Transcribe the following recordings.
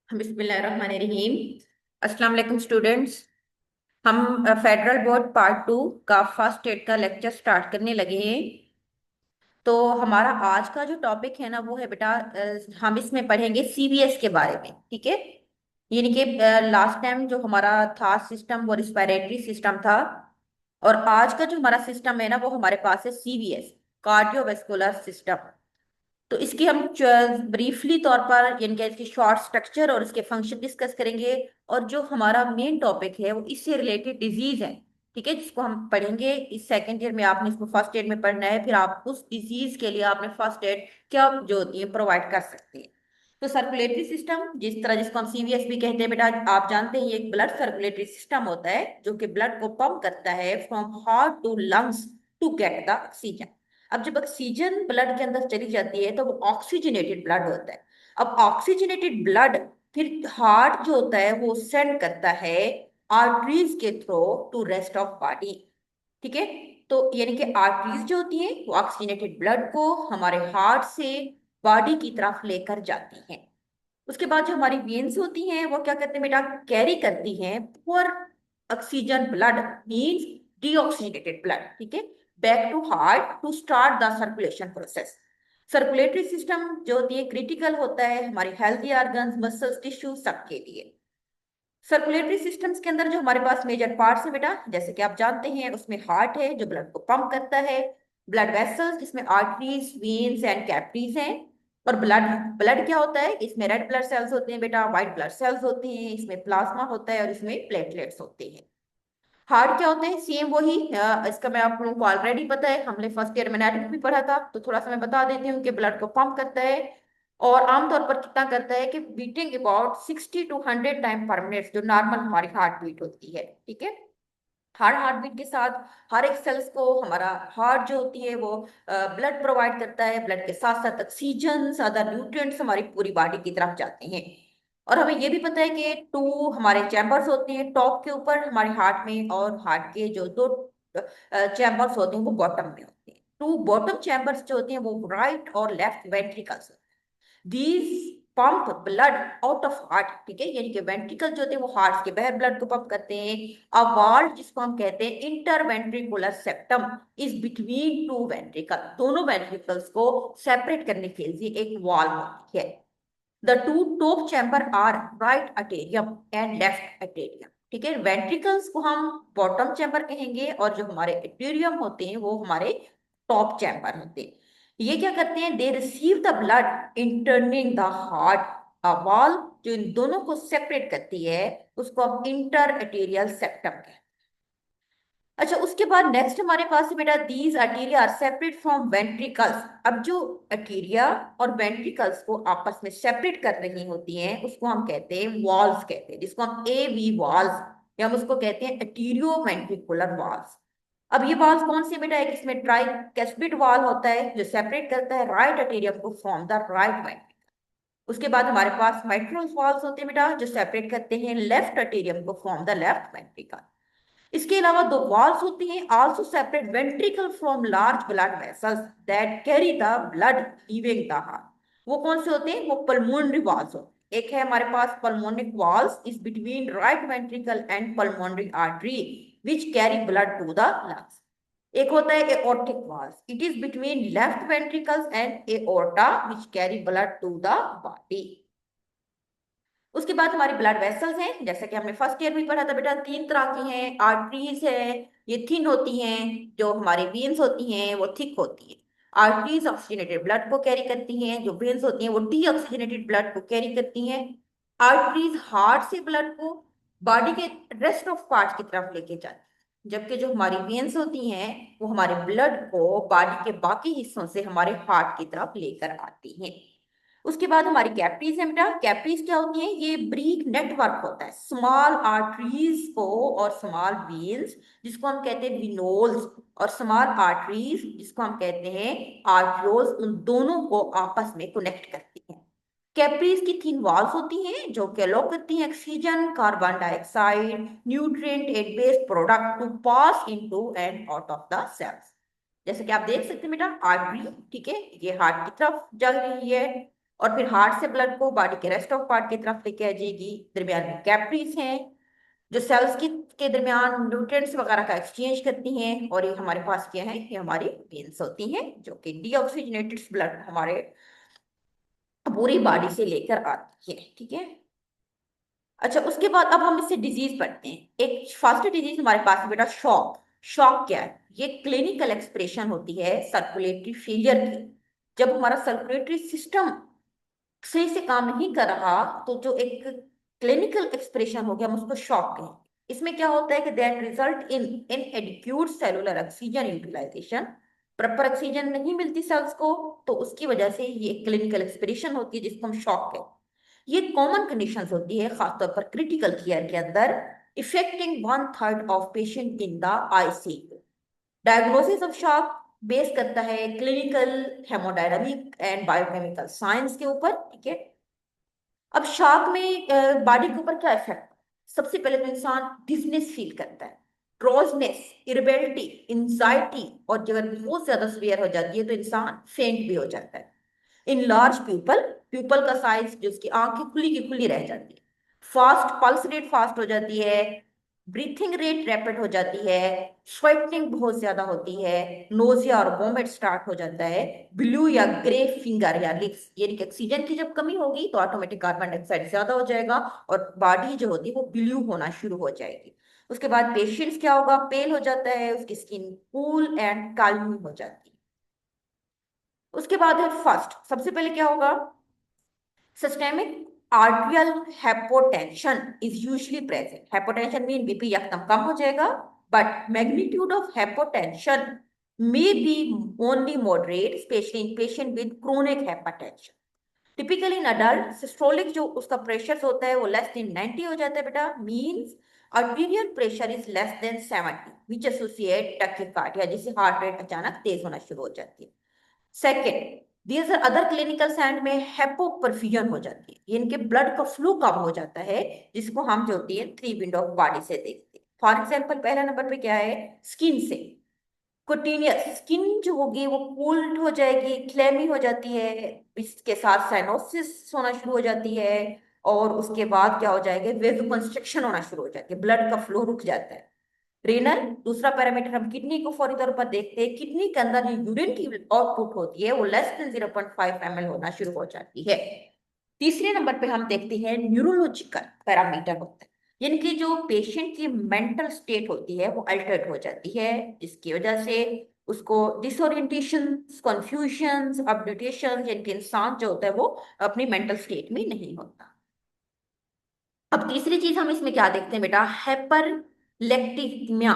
बिस्मिल्लाहिर्रहमानिर्रहीम। अस्सलाम वालेकुम स्टूडेंट्स। हम फेडरल बोर्ड पार्ट 2 का फर्स्ट स्टेट का लेक्चर स्टार्ट करने लगे हैं। तो हमारा आज का जो टॉपिक है ना वो है बेटा, हम इसमें पढ़ेंगे सीबीएस के बारे में। ठीक है। यानी कि लास्ट टाइम जो हमारा था सिस्टम वो रिस्पायरेटरी सिस्टम था, और आज का जो हमारा सिस्टम है ना वो हमारे पास है सीवीएस, कार्डियोवेस्कुलर सिस्टम। तो इसकी हम ब्रीफली तौर पर यानी कि इसकी शॉर्ट स्ट्रक्चर और इसके फंक्शन डिस्कस करेंगे। और जो हमारा मेन टॉपिक है वो इससे रिलेटेड डिजीज है। ठीक है, जिसको हम पढ़ेंगे इस सेकेंड ईयर में। आपने इसको फर्स्ट एड में पढ़ना है, फिर आप उस डिजीज के लिए आपने फर्स्ट एड क्या जो होती है प्रोवाइड कर सकते हैं। तो सर्कुलेटरी सिस्टम, जिस तरह जिसको हम सीवीएस भी कहते हैं बेटा, आप जानते हैं ये एक ब्लड सर्कुलेटरी सिस्टम होता है जो कि ब्लड को पंप करता है from heart to lungs to get the oxygen. अब जब ऑक्सीजन ब्लड के अंदर चली जाती है तो वो ऑक्सीजनेटेड ब्लड होता है। अब ऑक्सीजनेटेड ब्लड फिर हार्ट जो होता है वो सेंड करता है आर्टरीज के through to rest of body. ठीक है। तो यानी कि आर्टरीज जो होती हैं वो ऑक्सीजनेटेड ब्लड को हमारे हार्ट से बॉडी की तरफ लेकर जाती हैं। उसके बाद जो हमारी वेन्स होती हैं वो क्या करते हैं बेटा, कैरी करती हैं poor oxygen blood, means deoxygenated blood. ठीक है, back to heart to start the circulation process. Circulatory system जो होती है क्रिटिकल होता है हमारी हेल्थी ऑर्गन्स, मसल्स, टिश्यू सबके लिए। सर्कुलेटरी सिस्टम्स के अंदर जो हमारे पास मेजर पार्ट्स है बेटा, जैसे कि आप जानते हैं उसमें हार्ट है जो ब्लड को पंप करता है, ब्लड वेसल्स जिसमें आर्टरीज, वेन्स एंड कैपिलरीज हैं, और ब्लड। ब्लड क्या होता है, इसमें रेड ब्लड सेल्स होते हैं बेटा, व्हाइट ब्लड सेल्स होते हैं, इसमें प्लाज्मा होता है और इसमें प्लेटलेट्स होते हैं। हार्ट क्या होते हैं, सेम वही। इसका मैं आप लोगों को ऑलरेडी पता है, हमने फर्स्ट ईयर में एनाटॉमी भी पढ़ा था, तो थोड़ा सा मैं बता देती हूँ कि ब्लड को पंप करता है और आमतौर पर कितना करता है कि बीटिंग अबाउट 60 to 100 टाइम पर मिनट, जो नॉर्मल हमारी हार्ट बीट होती है। ठीक है। हर हार्ट बीट के साथ हर एक सेल्स को हमारा हार्ट जो होती है वो ब्लड प्रोवाइड करता है। ब्लड के साथ साथ ऑक्सीजन, अदर न्यूट्रिएंट्स हमारी पूरी बॉडी की तरफ जाते हैं। और हमें ये भी पता है कि टू हमारे चैम्बर्स होते हैं टॉप के ऊपर हमारे हार्ट में, और हार्ट के जो दो चैम्बर्स होते हैं वो बॉटम में होते हैं। टू बॉटम चैम्बर्स जो होते हैं वो राइट और left ventricles. These pump blood out of heart. ठीक है, यानी कि वेंट्रिकल जो होते हैं वो हार्ट के बाहर ब्लड को पंप करते हैं। अ वॉल्व जिसको हम कहते हैं interventricular septum is between two ventricle, दोनों वेंट्रिकल्स को सेपरेट करने के लिए एक वॉल्व होती है। The two top chamber are right atrium and left atrium. ठीक है, वेंट्रिकल्स को हम बॉटम चैम्बर कहेंगे और जो हमारे एटेरियम होते हैं वो हमारे टॉप चैम्बर होते हैं। ये क्या करते हैं, they receive the blood entering the heart. Wall जो इन दोनों को सेपरेट करती है उसको हम इंटर एटेरियल सेप्टम कहते हैं। अच्छा, उसके बाद नेक्स्ट हमारे पास है बेटा, these arteria are separate from ventricles. अब जो आर्टेरिया और वेंट्रिकल्स को आपस में सेपरेट कर रही होती हैं उसको हम कहते हैं वॉल्स कहते हैं, जिसको हम ए वी वॉल्स या हम उसको कहते हैं आर्टेरियो वेंट्रिकुलर वॉल्स। अब ये वॉल्स कौन से बेटा, एक इसमें ट्राई कैस्पिड वॉल होता है जो सेपरेट करता है राइट आर्टेरियम को फ्रॉम द राइट वेंट्रिकल। उसके बाद हमारे पास माइट्रल वॉल्स होते हैं बेटा जो सेपरेट करते हैं लेफ्ट आर्टेरियम को फ्रॉम द लेफ्ट वेंट्रिकल। इसके अलावा दो वॉल्स होती हैं also separate ventricle from large blood vessels that carry the blood leaving the heart. वो कौन से होते हैं, वो पल्मोनरी वॉल्स होते हैं। एक है हमारे पास pulmonic valves is between right ventricle and pulmonary artery which carry blood to the lungs. एक होता है aortic valves, it is between left ventricles and aorta which carry blood to the body. उसके बाद हमारी ब्लड वेसल्स हैं, जैसे कि हमने फर्स्ट ईयर में पढ़ा था बेटा, तीन तरह की हैं। आर्टरीज है, ये थिन होती हैं। जो हमारी वेन्स होती हैं वो थिक होती हैं। आर्टरीज ऑक्सीजनेटेड ब्लड को कैरी करती हैं, जो वेन्स होती हैं वो डी ऑक्सीजनेटेड ब्लड को कैरी करती हैं। आर्टरीज हार्ट से ब्लड को बॉडी के रेस्ट ऑफ पार्ट की तरफ लेके जाती हैं, जबकि जो हमारी वेन्स होती हैं वो हमारे ब्लड को बॉडी के बाकी हिस्सों से हमारे हार्ट की तरफ लेकर आती हैं। उसके बाद हमारी कैपिलरीज है बेटा। कैपिलरीज क्या होती हैं, ये ब्रीक नेटवर्क होता है स्मॉल आर्टरीज को और स्मॉल वेन्स जिसको हम कहते हैं विनोल्स, और स्मॉल आर्टरीज जिसको हम कहते हैं आर्टरियोल्स, उन दोनों को आपस में कनेक्ट करती हैं। कैपिलरीज की थिन वॉल्स होती हैं जो कि अलो करती हैं oxygen, carbon dioxide, nutrient and based product to pass into and out of the cells. जैसे कि आप देख सकते हैं बेटा, आर्टरी, ठीक है, ये हार्ट की तरफ जा रही है, और फिर हार्ट से ब्लड को बॉडी के रेस्ट ऑफ पार्ट की तरफ लेके आ जाएगी। दरमियान में कैपिलरीज हैं जो सेल्स की के दरमियान न्यूट्रिएंट्स वगैरह का एक्सचेंज करती हैं। और ये हमारे पास क्या है, ये हमारी वेन्स होती हैं जो कि डीऑक्सीजनेटेड ब्लड हमारे पूरी बॉडी से लेकर आती है। ठीक है। अच्छा, उसके बाद अब हम इससे डिजीज पढ़ते हैं। एक फर्स्ट डिजीज हमारे पास है बेटा शॉक। शॉक क्या है? ये क्लिनिकल एक्सप्रेशन होती है सर्कुलेटरी फेलियर की। जब हमारा सर्कुलेटरी सिस्टम सही से काम नहीं कर रहा तो जो एक क्लिनिकल एक्सप्रेशन हो गया, हम उसको शॉक कहें। इसमें क्या होता है कि that result in inadequate cellular oxygen utilisation. Proper oxygen नहीं मिलती सेल्स को, तो उसकी वजह से ये क्लिनिकल एक्सप्रेशन होती है जिसको हम शॉक कहते हैं। ये कॉमन कंडीशंस होती है खासतौर पर क्रिटिकल केयर के अंदर, affecting 1/3 of patient in the ICU. Diagnosis of shock base करता है clinical, haemodynamic and biochemical science के ऊपर। ठीक है। अब शॉक में बॉडी के ऊपर क्या इफेक्ट? सबसे पहले तो इंसान डिजनेस फील करता है, ड्रोजनेस, इरिटेबिलिटी, एंजाइटी, और जब बहुत ज्यादा सीवियर हो जाती है तो इंसान फेंट भी हो जाता है। इन लार्ज प्यूपल, प्यूपल का साइज जो उसकी आंखें खुली की खुली रह जाती है। फास्ट पल्स रेट फास्ट हो जाती है, ब्रीथिंग रेट रैपिड हो जाती है, स्वेटिंग बहुत ज्यादा होती है, नोजिया और वोमिट स्टार्ट हो जाता है, ब्लू या ग्रे फिंगर या लिप्स, यानी कि ऑक्सीजन की जब कमी होगी तो ऑटोमेटिक कार्बन डाइऑक्साइड ज्यादा हो जाएगा और बॉडी जो होती है वो ब्लू होना शुरू हो जाएगी। उसके बाद पेशेंट्स क्या होगा, पेल हो जाता है, उसकी स्किन कूल एंड काली हो जाती है। उसके बाद है फर्स्ट, सबसे पहले क्या होगा, systemic आर्टियल hypotension is usually present. Hypotension mean BP एकदम कम हो जाएगा, but magnitude of hypotension may be only moderate, specially in patient with chronic hypertension. Typically in adult systolic जो उसका प्रेशर होता है वो लेस देन 90 हो जाता है बेटा, means arterial pressure is less than 70 which associate tachycardia, जिससे हार्ट रेट अचानक तेज होना शुरू हो जाती है। Second, these are other clinical sign में हेपोपरफ्यूजन हो जाती है, इनके ब्लड का फ्लो कम हो जाता है, जिसको हम जो होती है 3 विंडो ऑफ बॉडी से देखते हैं। फॉर एग्जाम्पल पहला नंबर पे क्या है, स्किन से। कुटिनियस स्किन जो होगी वो कोल्ड हो जाएगी, क्लेमी हो जाती है, इसके साथ साइनोसिस होना शुरू हो जाती है, और उसके बाद क्या हो जाएगा, वेजो कंस्ट्रिक्शन होना शुरू हो जाती है, ब्लड का फ्लो रुक जाता है। रेनल, दूसरा पैरामीटर हम किडनी को फौरी तौर पर देखते हैं, किडनी के अंदर जो यूरिन की आउटपुट होती है वो लेस देन 0.5 ml होना शुरू हो जाती है। तीसरे नंबर पे हम देखते हैं न्यूरोलॉजिकल पैरामीटर होता है, यानी कि जो पेशेंट की मेंटल स्टेट होती है वो अल्टर्ड हो जाती है, जिसकी वजह से उसको डिसोरिएंटेशन, कंफ्यूजन, अपडेटेशन, यानी कि इंसान जो होता है वो अपनी मेंटल स्टेट में नहीं होता। अब तीसरी चीज हम इसमें क्या देखते हैं बेटा, हाइपरलेक्टिमिया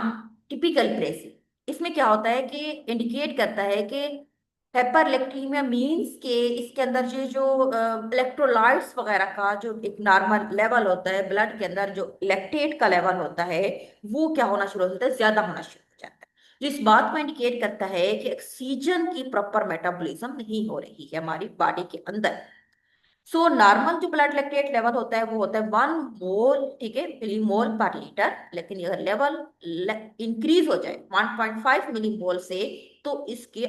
टिपिकल प्रेसी। इसमें क्या होता है कि इंडिकेट करता है कि हाइपरलेक्टिमिया मींस के इसके अंदर जो इलेक्ट्रोलाइट्स वगैरह का जो एक नॉर्मल लेवल होता है ब्लड के अंदर, जो लैक्टेट का लेवल होता है वो क्या होना शुरू होता है, ज्यादा होना शुरू हो जाता है, जो इस बात को इंडिकेट करता है कि ऑक्सीजन की प्रॉपर मेटाबॉलिज्म नहीं हो रही है हमारी बॉडी के अंदर। सो नॉर्मल जो ब्लड लैक्टेट लेवल होता है वो होता है 1 मोल, ठीक है, मिलीमोल पर लीटर। लेकिन अगर लेवल इंक्रीज हो जाए 1.5 मिलीमोल से, तो इसके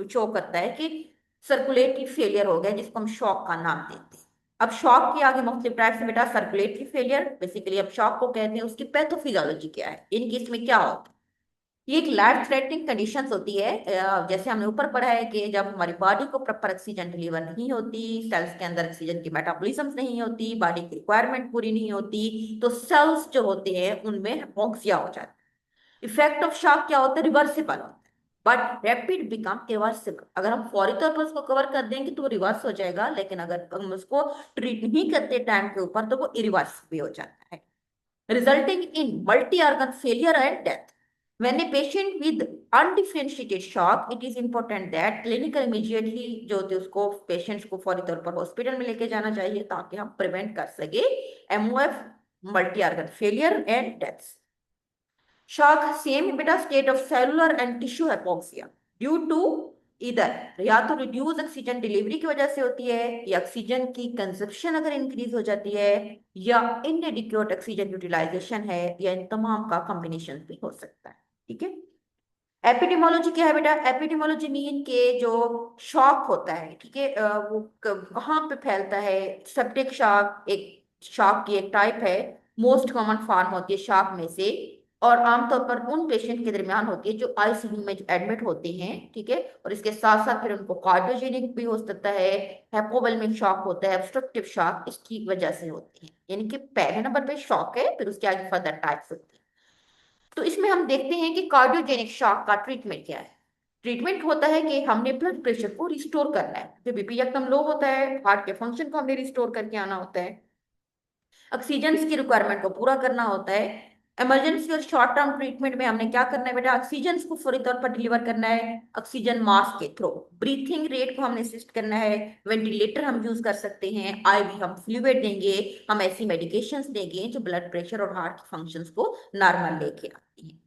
शो करता है कि सर्कुलेटरी फेलियर हो गया, जिसको हम शॉक का नाम देते हैं। अब शॉक के आगे मुख्तलिफ टाइप से बेटा, सर्कुलेटरी फेलियर बेसिकली अब शॉक को कहते हैं, उसकी पैथोफिजियोलॉजी क्या है, इन केस में क्या होता है। ये एक लाइफ थ्रेटनिंग कंडीशंस होती है, जैसे हमने ऊपर पढ़ा है कि जब हमारी बॉडी को प्रॉपर ऑक्सीजन डिलीवर नहीं होती, सेल्स के अंदर ऑक्सीजन की मेटाबॉलिज्म नहीं होती, बॉडी की रिक्वायरमेंट पूरी नहीं होती, तो सेल्स जो होते हैं उनमें हिपोक्सिया हो जाता है। इफेक्ट ऑफ शॉक क्या होता है, रिवर्सिबल होता है, बट रैपिड बिकम इरिवर्सिबल। अगर हम फौरी तौर पर उसको कवर कर देंगे तो वो रिवर्स हो जाएगा, लेकिन अगर हम उसको ट्रीट नहीं करते टाइम के ऊपर तो वो इरिवर्स भी हो जाता है, resulting in multi-organ failure and death. When a patient with undifferentiated shock, it is important that clinical immediately जो होते हैं उसको पेशेंट्स को फौरी तौर पर हॉस्पिटल में लेके जाना चाहिए ताकि हम प्रिवेंट कर सके MOF, multi organ failure and deaths. Shock same बेटा state of cellular and tissue hypoxia due to either या तो रिड्यूस ऑक्सीजन डिलीवरी की वजह से होती है, या ऑक्सीजन की कंजप्शन अगर इंक्रीज हो जाती है, या इनएडिक्वेट ऑक्सीजन यूटिलाइजेशन है, या इन तमाम का कॉम्बिनेशन भी हो सकता है। ठीक है। एपिडेमोलॉजी क्या है बेटा? एपिडेमोलॉजी मीन के जो शॉक होता है, ठीक है, वो कहाँ पे फैलता है। सेप्टिक शॉक एक शॉक की एक टाइप है, मोस्ट कॉमन फॉर्म होती है शॉक में से, और आमतौर पर उन पेशेंट के दरमियान होती है जो आईसीयू में एडमिट होते हैं, ठीक है। और इसके साथ साथ फिर उनको कार्डियोजेनिक भी हो सकता है, हेपोवोल्मिक शॉक होता है, ऑब्स्ट्रक्टिव शॉक इसकी वजह से होती है। यानी कि पहले नंबर पे शॉक है, फिर उसके आगे फर्दर टाइप्स होती है। तो इसमें हम देखते हैं कि कार्डियोजेनिक शॉक का ट्रीटमेंट क्या है। ट्रीटमेंट होता है कि हमने ब्लड प्रेशर को रिस्टोर करना है, जब बीपी एकदम लो होता है, हार्ट के फंक्शन को हमने रिस्टोर करके आना होता है, ऑक्सीजन की रिक्वायरमेंट को पूरा करना होता है। इमरजेंसी और शॉर्ट टर्म ट्रीटमेंट में हमने क्या करना है बेटा? ऑक्सीजन को फौरी तौर पर डिलीवर करना है, ऑक्सीजन मास्क के थ्रू। ब्रीथिंग रेट को हमने असिस्ट करना है, वेंटिलेटर हम यूज कर सकते हैं, आईवी हम फ्लूइड देंगे, हम ऐसी मेडिकेशंस देंगे जो ब्लड प्रेशर और हार्ट के फंक्शंस को नॉर्मल लेके आती हैं।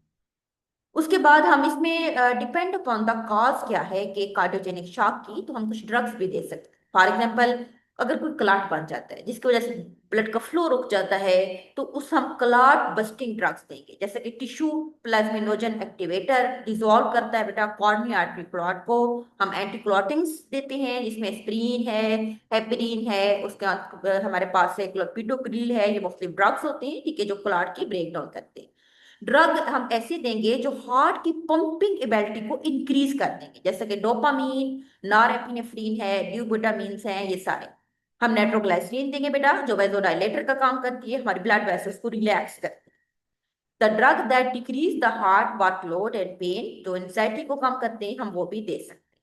उसके बाद हम इसमें डिपेंड अपॉन द कॉज क्या है कि कार्डियोजेनिक शॉक की, तो हम कुछ ड्रग्स भी दे सकते हैं। फॉर एग्जांपल, अगर कोई क्लॉट बन जाता है जिसकी वजह से ब्लड का फ्लो रुक जाता है, तो उस हम क्लॉट बस्टिंग ड्रग्स देंगे, जैसे कि टिश्यू प्लाज्मिनोजन एक्टिवेटर डिसॉल्व करता है बेटा कॉर्निया आर्टरी क्लॉट को। हम एंटी क्लॉटिंग्स देते हैं जिसमें एस्पिरिन है, हेपरिन है, उसके बाद हमारे पास है क्लोपिडोग्रिल है। ये मुख्तलिफ ड्रग्स होते हैं, ठीक है, जो क्लॉट की ब्रेक डाउन करते हैं। ड्रग हम ऐसे देंगे जो हार्ट की पंपिंग एबिलिटी को इंक्रीज कर देंगे, जैसे कि डोपामीन, नॉरएपिनेफ्रिन है, ड्यूबुटामीन है, ये सारे। हम नाइट्रोग्लिसरीन देंगे बेटा, जो वेसोडाइलेटर का काम करती है, हमारी ब्लड वेसल्स को रिलैक्स करती है। The drug that decrease the heart workload and pain, जो एंजाइटी को कम करते हैं, हम वो भी दे सकते हैं,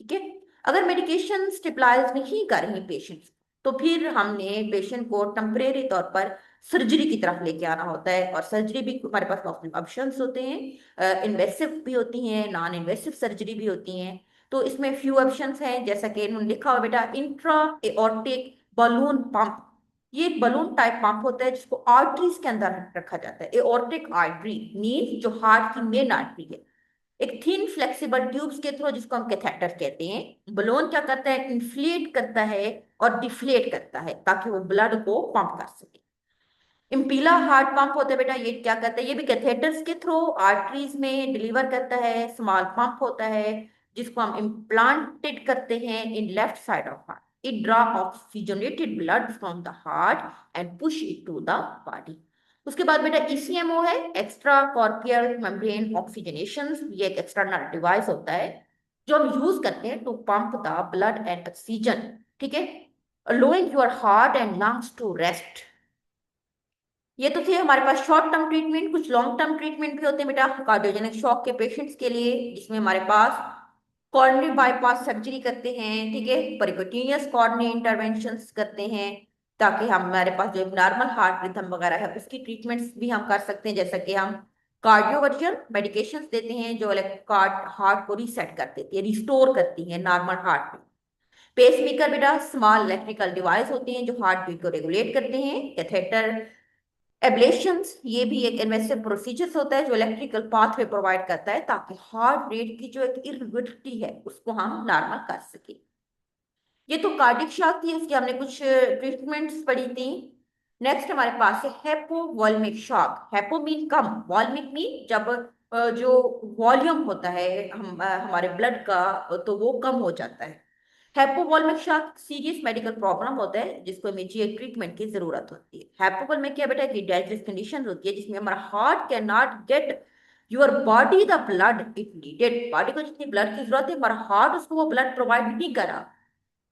ठीक है। अगर मेडिकेशन स्टेबलाइज नहीं कर रही पेशेंट, तो फिर हमने पेशेंट को टेम्परेरी तौर पर सर्जरी की तरफ लेके आना होता है। और सर्जरी भी हमारे पास मुख्तलिफ ऑप्शंस होते हैं, इन्वेसिव भी होती हैं, नॉन इन्वेसिव सर्जरी भी होती हैं। तो इसमें फ्यू ऑप्शंस हैं, जैसा कि इन्होंने लिखा हुआ बेटा, इंट्रा एओर्टिक बलून पंप। ये एक बलून टाइप पंप होता है जिसको आर्टरीज के अंदर रखा जाता है। एओर्टिक आर्टरी मीन जो हार्ट की मेन आर्टरी है, एक थिन फ्लेक्सिबल ट्यूब्स के थ्रू, जिसको हम कैथेटर कहते हैं। बलून क्या करता है? इन्फ्लेट करता है और डिफ्लेट करता है ताकि वो ब्लड को पंप कर सके। इम्पीला हार्ट पंप होता है बेटा, ये क्या करता है? ये भी कैथेटर्स के थ्रू आर्टरीज में डिलीवर करता है। स्मॉल पंप होता है जिसको हम इम्प्लांटेड करते हैं in left side of heart. It draw oxygenated blood from the heart and push it to the body. उसके बाद बेटा ईसीएमओ है, एक्स्ट्रा कॉर्पियल मेम्ब्रेन ऑक्सीजनेशन। ये एक एक्सटर्नल डिवाइस होता है जो हम यूज करते हैं to pump the blood and oxygen, ठीक है, allowing your heart and lungs to rest. ये तो थे हमारे पास शॉर्ट टर्म ट्रीटमेंट। कुछ लॉन्ग टर्म ट्रीटमेंट भी होते हैं बेटा कार्डियोजेनिक शॉक के पेशेंट्स के लिए, जिसमें हमारे पास कॉर्नियल बाईपास सर्जरी करते हैं, ठीक है, परिक्यूटेनियस कॉर्निया इंटरवेंशंस करते हैं, ताकि हम हमारे पास जो नॉर्मल हार्ट रिथम वगैरह है उसकी ट्रीटमेंट्स भी हम कर सकते हैं। जैसा कि हम कार्डियोवर्जन मेडिकेशंस देते हैं जो हार्ट को रीसेट कर देती है, रिस्टोर करती है नॉर्मल हार्ट में। पेसमेकर बेटा स्मॉल इलेक्ट्रिकल डिवाइस होते हैं जो हार्ट बीट को रेगुलेट करते हैं। कैथेटर एब्लेशंस, ये भी एक इन्वेसिव प्रोसीजर होता है जो इलेक्ट्रिकल पाथवे प्रोवाइड करता है ताकि हार्ट रेट की जो एक इरेगुलरिटी है उसको हम नॉर्मल कर सके। ये तो कार्डियक शॉक थी, उसकी हमने कुछ ट्रीटमेंट्स पढ़ी थी। नेक्स्ट हमारे पास है हेपोवॉल्मिक शॉक। हेपो मीन कम, वॉल्मिक मीन जब जो वॉल्यूम होता है हमारे ब्लड का, तो वो कम हो जाता है। हेपोवॉल्मिक शॉक सीरियस मेडिकल प्रॉब्लम होता है जिसको इमीडिएट ट्रीटमेंट की जरूरत होती है। हेपोवॉल्मिक क्या बेटा कि डेंजरस कंडीशन होती है जिसमें हमारा heart can not get your body the blood it needed. Body को जितनी ब्लड की जरूरत है, हमारा हार्ट उसको वो ब्लड प्रोवाइड नहीं कर रहा।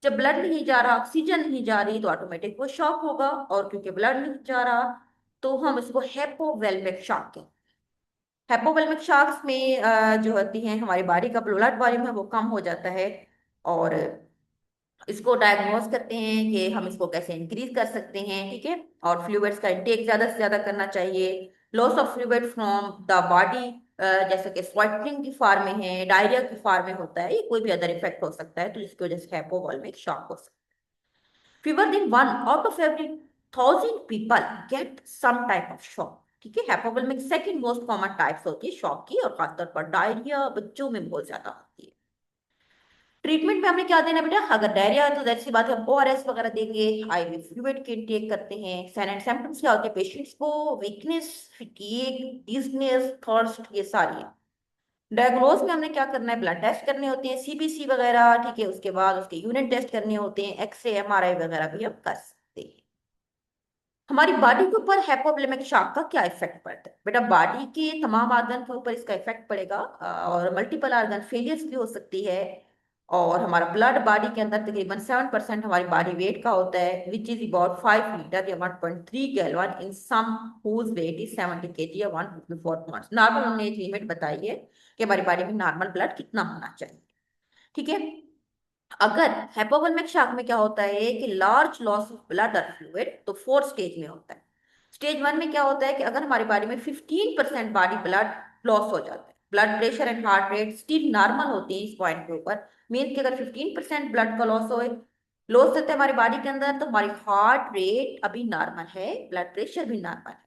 जब ब्लड नहीं जा रहा, ऑक्सीजन नहीं जा रही, तो ऑटोमेटिक वो शॉक होगा। और क्योंकि ब्लड नहीं जा रहा, तो हम इसको हेपोवेल्मिक शॉक कहते हैं। हेपोवेल्मिक शॉक्स में जो होती है हमारी बॉडी का ब्लड वॉल्यूम है वो कम हो जाता है। और इसको डायग्नोज करते हैं कि हम इसको कैसे इंक्रीज कर सकते हैं, ठीक है। और फ्लूइड्स का इंटेक ज्यादा से ज्यादा करना चाहिए। Loss of fluid from the body, जैसे कि स्वेटिंग की फॉर्म में है, डायरिया की फॉर्म में होता है, ये कोई भी अदर इफेक्ट हो सकता है, तो इसकी वजह से हेपोवॉल्मिक शॉक हो सकता है। फीवर दिन 1 out of every 1,000 people get some type of shock, ठीक है। Hypovolaemic second most common types होती है शॉक की, और खासतौर पर डायरिया बच्चों में बहुत ज्यादा होती है। ट्रीटमेंट में हमने क्या देना बेटा? अगर डायरिया है तो जाहिर सी बात है ओआरएस वगैरह देंगे, आईवी फ्लूइड की इनटेक करते हैं। साइन एंड सिम्टम्स क्या होते हैं पेशेंट्स को? वीकनेस, फटीग, डिजीनेस, थर्स्ट, ये सारी हैं। डायग्नोज में हमने क्या करना है, ब्लड टेस्ट करने होते हैं, सीबीसी वगैरह, ठीक है। उसके बाद उसके यूनिट टेस्ट करने होते हैं, एक्सरे एमआरआई वगैरह भी हम कर सकते हैं। हमारी बॉडी के ऊपर हाइपोवोलेमिक शॉक का क्या इफेक्ट पड़ता है बेटा? बॉडी के तमाम आर्गन के ऊपर इसका इफेक्ट पड़ेगा, और मल्टीपल आर्गन फेलियर्स भी हो सकती है। और हमारा ब्लड बॉडी के अंदर तकरीबन 7% हमारी बॉडी वेट का होता है, विच इज अबाउट 5 लीटर या 1.3 gallon in some whose weight is 70 kg या 154 पाउंड। नॉर्मल हमने एक लिमिट बताई है कि हमारी बॉडी में नॉर्मल ब्लड कितना होना चाहिए, ठीक है। अगर हाइपोवोलेमिक शॉक में क्या होता है कि लार्ज लॉस ऑफ ब्लड और फ्लूइड, तो 4 स्टेज में होता है। स्टेज 1 में क्या होता है कि अगर हमारी बॉडी में 15% बॉडी ब्लड लॉस हो जाता है, blood pressure and heart rate still normal होती है इस पॉइंट के ऊपर, मीन कि अगर 15% ब्लड का लॉस होता है हमारी बॉडी के अंदर, तो हमारी हार्ट रेट अभी नॉर्मल है, ब्लड प्रेशर भी नॉर्मल है।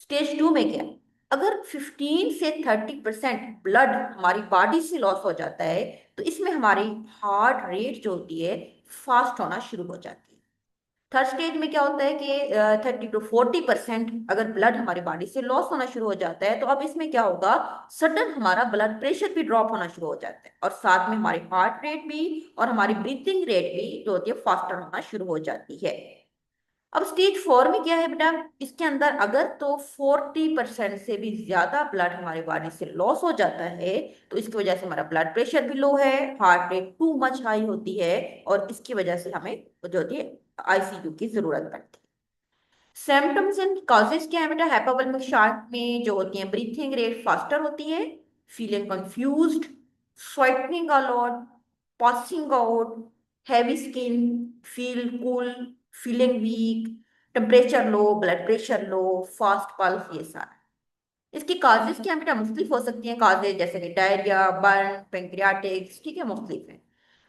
स्टेज 2 में क्या है, अगर 15 से 30% ब्लड हमारी बॉडी से लॉस हो जाता है, तो इसमें हमारी हार्ट रेट जो होती है फास्ट होना शुरू हो जाती है। थर्ड स्टेज में क्या होता है कि 30 to 40% अगर ब्लड हमारी बॉडी से लॉस होना शुरू हो जाता है, तो अब इसमें क्या होगा, सडन हमारा ब्लड प्रेशर भी ड्रॉप होना शुरू हो जाता है, और साथ में हमारी हार्ट रेट भी और हमारी ब्रीथिंग रेट भी जो होती है फास्टर होना शुरू हो जाती है। अब स्टेज 4 में क्या है बेटा, इसके अंदर अगर तो 40% से भी ज्यादा ब्लड हमारी बॉडी से लॉस हो जाता है, तो इसकी वजह से हमारा ब्लड प्रेशर भी लो है, heart rate too much high होती है, और इसकी वजह से हमें जो होती है आईसीयू की जरूरत पड़ती है। सिम्टम्स एंड कॉजेज क्या है बेटा, हाइपोवोलेमिक शॉक में जो होती है, ब्रीथिंग रेट फास्टर होती है, feeling confused, sweating a lot, passing out, heavy skin, feel cool, feeling weak, temperature low, blood pressure low, fast pulse, ये सारा। इसकी काजेज क्या बेटा, मुख्तलिफ हो सकती हैं काजेज, जैसे कि डायरिया, बर्न, पेंक्रियाटिक्स, ठीक है, मुख्तलिफ है।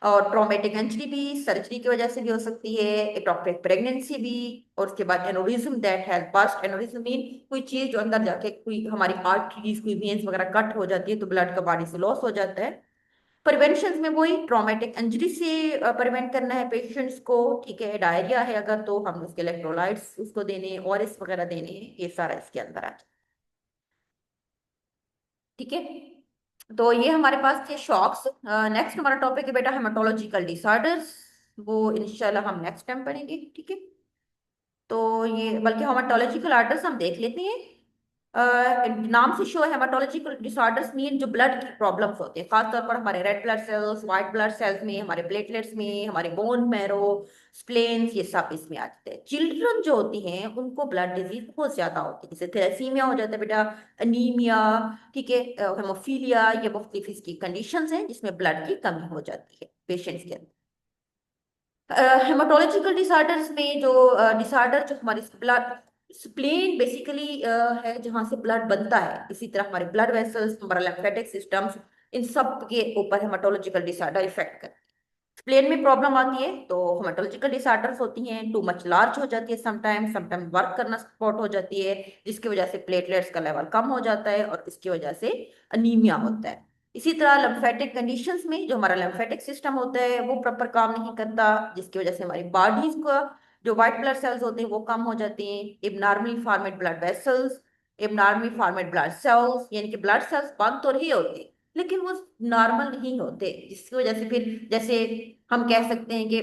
और ट्रॉमेटिक इंजरी भी सर्जरी की वजह से भी हो सकती है, एटोपिक प्रेगनेंसी भी, और उसके बाद aneurysm that has burst. Aneurysm mean कोई चीज जो अंदर जाके कोई हमारी आर्टरीज, कोई वेन्स वगैरह कट हो जाती है, तो ब्लड का बॉडी से लॉस हो जाता है। प्रिवेंशन में वही ट्रॉमेटिक इंजरी से प्रिवेंट करना है पेशेंट्स को, ठीक है। डायरिया है अगर, तो हम उसके इलेक्ट्रोलाइट्स उसको देने, ओआरएस वगैरह देने हैं, ये सारा इसके अंदर आ जाए, ठीक है। तो ये हमारे पास थे शॉक्स। नेक्स्ट हमारा टॉपिक है बेटा हेमाटोलॉजिकल डिसऑर्डर्स, वो इंशाल्लाह हम नेक्स्ट टाइम पढ़ेंगे, ठीक है। तो ये बल्कि हेमाटोलॉजिकल आर्टर्स हम देख लेते हैं। नाम से शो है, हेमाटोलॉजिकल डिसऑर्डर्स मीन जो ब्लड की प्रॉब्लम्स होते हैं, खासतौर पर हमारे red blood cells, white blood cells में, हमारे प्लेटलेट्स में, हमारे बोन मैरो, स्प्लेन्स, ये सब इसमें आ जाते हैं। चिल्ड्रन जो होती हैं उनको ब्लड डिजीज बहुत ज्यादा होती है, जैसे थैलेसीमिया हो जाता है बेटा, अनीमिया, ठीक है, हेमोफीलिया, ये मुख्तलिफ इसकी कंडीशंस हैं जिसमें ब्लड की कमी हो जाती है पेशेंट्स के अंदर। हेमाटोलॉजिकल डिसऑर्डर्स में जो डिसऑर्डर जो हमारे ब्लड स्प्लेन बेसिकली है जहां से ब्लड बनता है, इसी तरह हमारे ब्लड वेसल्स, हमारा लिम्फेटिक सिस्टम्स, इन सब के ऊपर हेमाटोलॉजिकल डिसऑर्डर इफेक्ट करते हैं। स्प्लेन में प्रॉब्लम आती है तो हेमाटोलॉजिकल डिसऑर्डर्स होती हैं, टू मच लार्ज हो जाती है, समटाइम वर्क करना सपोर्ट हो जाती है, जिसकी वजह से प्लेटलेट्स का लेवल कम हो जाता है, और इसकी वजह से अनीमिया होता है। इसी तरह लिम्फेटिक कंडीशंस में जो हमारा लिम्फेटिक सिस्टम होता है वो प्रॉपर काम नहीं करता, जिसकी वजह से हमारी बॉडीज को जो व्हाइट ब्लड सेल्स होते हैं वो कम हो जाते हैं, abnormally formed blood vessels, abnormally formed blood cells, यानी कि ब्लड सेल्स बंद तो नहीं होते लेकिन वो नॉर्मल नहीं होते, जिसकी वजह से फिर जैसे हम कह सकते हैं कि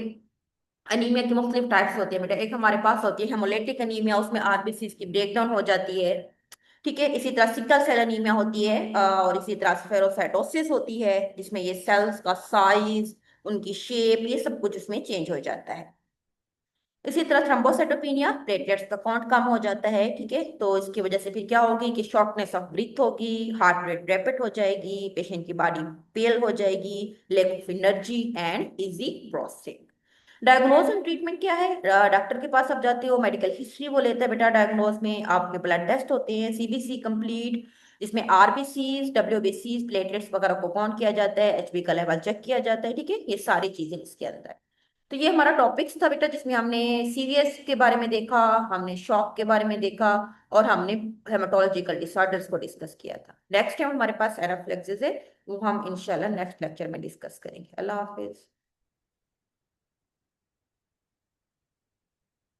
अनीमिया की मुख्तलिफ टाइप्स होती है बेटा। एक हमारे पास होती है हेमोलिटिक अनीमिया, उसमें आरबीसी की ब्रेकडाउन हो जाती है, ठीक है। इसी तरह सिकल सेल अनीमिया होती है, और इसी तरह स्फेरोसाइटोसिस होती है, जिसमें ये सेल्स का साइज, उनकी शेप, ये सब कुछ उसमें चेंज हो जाता है। इसी तरह थ्रोम्बोसाइटोपेनिया, प्लेटलेट्स का काउंट कम हो जाता है, ठीक है। तो इसकी वजह से फिर क्या होगी कि शॉर्टनेस ऑफ ब्रीथ होगी, हार्ट रेट रैपिड हो जाएगी, पेशेंट की बॉडी पेल हो जाएगी, lack of energy and easy bruising. Diagnose and treatment क्या है, डॉक्टर के पास आप जाते हो, मेडिकल हिस्ट्री वो लेता है बेटा। डायग्नोज में आपके ब्लड टेस्ट होते हैं, सीबीसी कंप्लीट, जिसमें आरबीसीज, डब्ल्यूबीसीज, प्लेटलेट्स वगैरह को काउंट किया जाता है, एचबी का लेवल चेक किया जाता है, ठीक है। ये सारी चीजें इसके अंदर। तो ये हमारा टॉपिक्स था बेटा, जिसमें हमने सीरियस के बारे में देखा, हमने शॉक के बारे में देखा, और हमने हेमाटोलॉजिकल डिसऑर्डर्स को डिस्कस किया था। नेक्स्ट टाइम हमारे पास एनाफिलैक्सिस है, वो हम इंशाल्लाह नेक्स्ट लेक्चर में डिस्कस करेंगे। अल्लाह हाफिज।